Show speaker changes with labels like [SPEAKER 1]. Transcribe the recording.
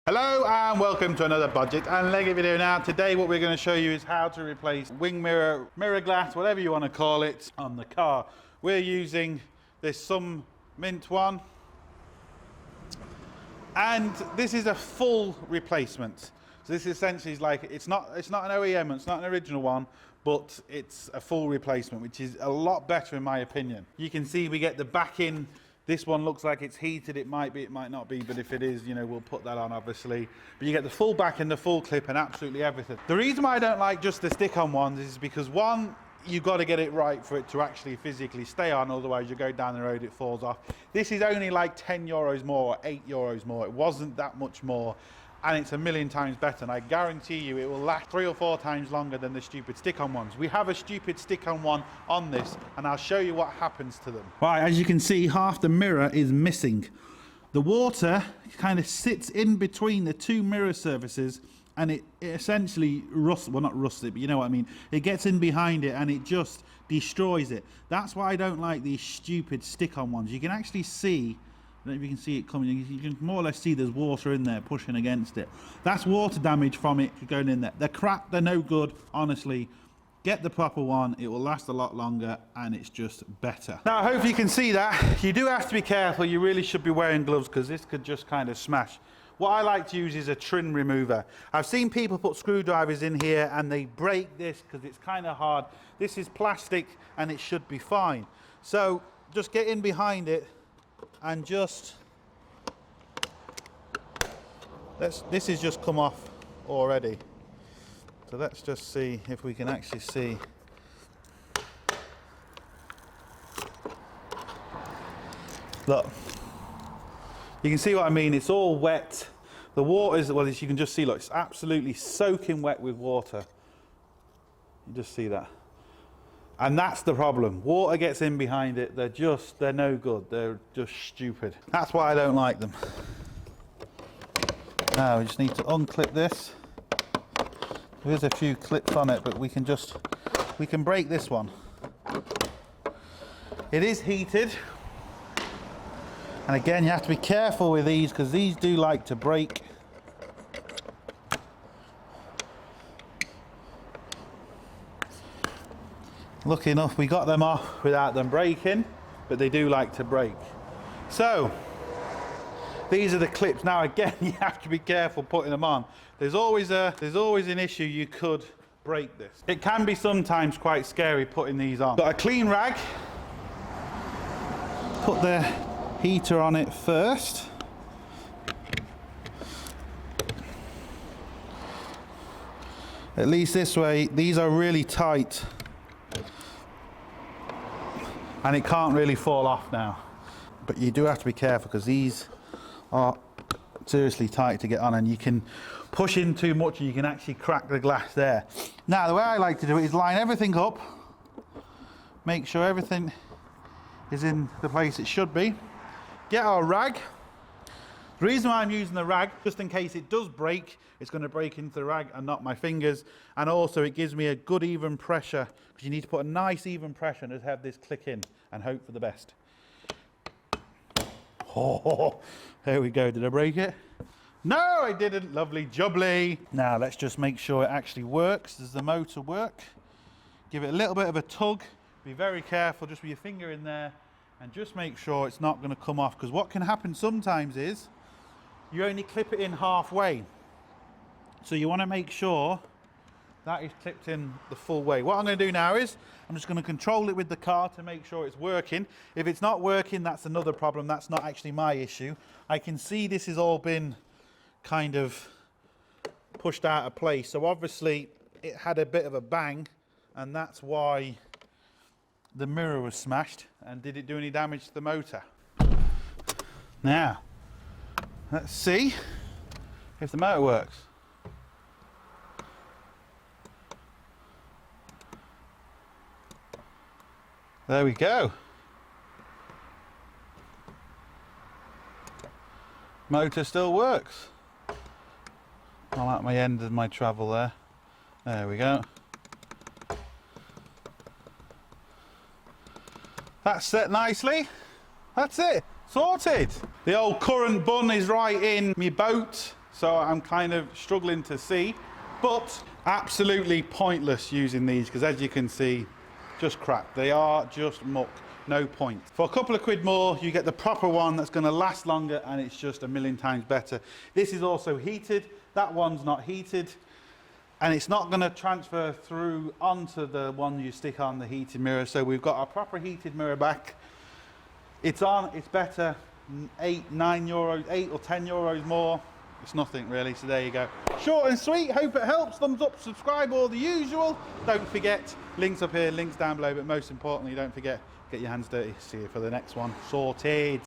[SPEAKER 1] Hello and welcome to another Bodgit and Leggit video. Now today what we're going to show you is how to replace wing mirror, mirror glass, whatever you want to call it, on the car. We're using this some mint one, and this is a full replacement. So this essentially is like, it's not an OEM, it's not an original one, but it's a full replacement, which is a lot better in my opinion. You can see we get the back in. This one looks like it's heated. It might be, it might not be, but if it is, you know, we'll put that on obviously. But you get the full back and the full clip and absolutely everything. The reason why I don't like just the stick-on ones is because one, you've got to get it right for it to actually physically stay on, otherwise you go down the road, it falls off. This is only like 10 euros more or 8 euros more. It wasn't that much more. And it's a million times better, and I guarantee you it will last 3 or 4 times longer than the stupid stick-on ones. We have a stupid stick-on one on this, and I'll show you what happens to them. Right, as you can see, half the mirror is missing. The water kind of sits in between the two mirror surfaces, and it essentially rusts, well not rusts it, but you know what I mean. It gets in behind it and it just destroys it. That's why I don't like these stupid stick-on ones. You can actually see, I don't know if you can see it coming, you can more or less see there's water in there pushing against it. That's water damage from it going in there. They're crap, they're no good, honestly. Get the proper one, it will last a lot longer and it's just better. Now hopefully you can see that. You do have to be careful, you really should be wearing gloves because this could just kind of smash. What I like to use is a trim remover. I've seen people put screwdrivers in here and they break this because it's kind of hard. This is plastic and it should be fine. So just get in behind it and just, this has just come off already. So let's just see if we can actually see. Look, you can see what I mean, it's all wet. The water is, well, as you can just see, look, it's absolutely soaking wet with water. You just see that. And that's the problem. Water gets in behind it. They're no good. They're just stupid. That's why I don't like them. Now we just need to unclip this. There's a few clips on it, but we can break this one. It is heated. And again, you have to be careful with these because these do like to break. Lucky enough, we got them off without them breaking, but they do like to break. So, these are the clips. Now again, you have to be careful putting them on. There's always an issue, you could break this. It can be sometimes quite scary putting these on. Got a clean rag. Put the heater on it first. At least this way, these are really tight. And it can't really fall off now. But you do have to be careful because these are seriously tight to get on, and you can push in too much and you can actually crack the glass there. Now the way I like to do it is line everything up, make sure everything is in the place it should be. Get our rag. The reason why I'm using the rag, just in case it does break, it's going to break into the rag and not my fingers. And also it gives me a good even pressure, because you need to put a nice even pressure and just have this click in and hope for the best. Oh, there we go. Did I break it? No, I didn't. Lovely jubbly. Now let's just make sure it actually works. Does the motor work? Give it a little bit of a tug. Be very careful just with your finger in there and just make sure it's not going to come off, because what can happen sometimes is you only clip it in halfway. So you want to make sure that is clipped in the full way. What I'm going to do now is I'm just going to control it with the car to make sure it's working. If it's not working, that's another problem. That's not actually my issue. I can see this has all been kind of pushed out of place. So obviously it had a bit of a bang, and that's why the mirror was smashed. And did it do any damage to the motor? Now, let's see if the motor works. There we go. Motor still works. I'm at my end of my travel there. There we go. That's set nicely. That's it. Sorted. The old current bun is right in my boat, so I'm kind of struggling to see, but absolutely pointless using these, because as you can see, just crap. They are just muck, no point. For a couple of quid more, you get the proper one that's going to last longer, and it's just a million times better. This is also heated, that one's not heated, and it's not going to transfer through onto the one you stick on the heated mirror. So we've got a proper heated mirror back. It's on, it's better, 8 or 10 euros more. It's nothing really, so there you go. Short and sweet, hope it helps. Thumbs up, subscribe, all the usual. Don't forget, links up here, links down below, but most importantly, don't forget, get your hands dirty. See you for the next one. Sorted.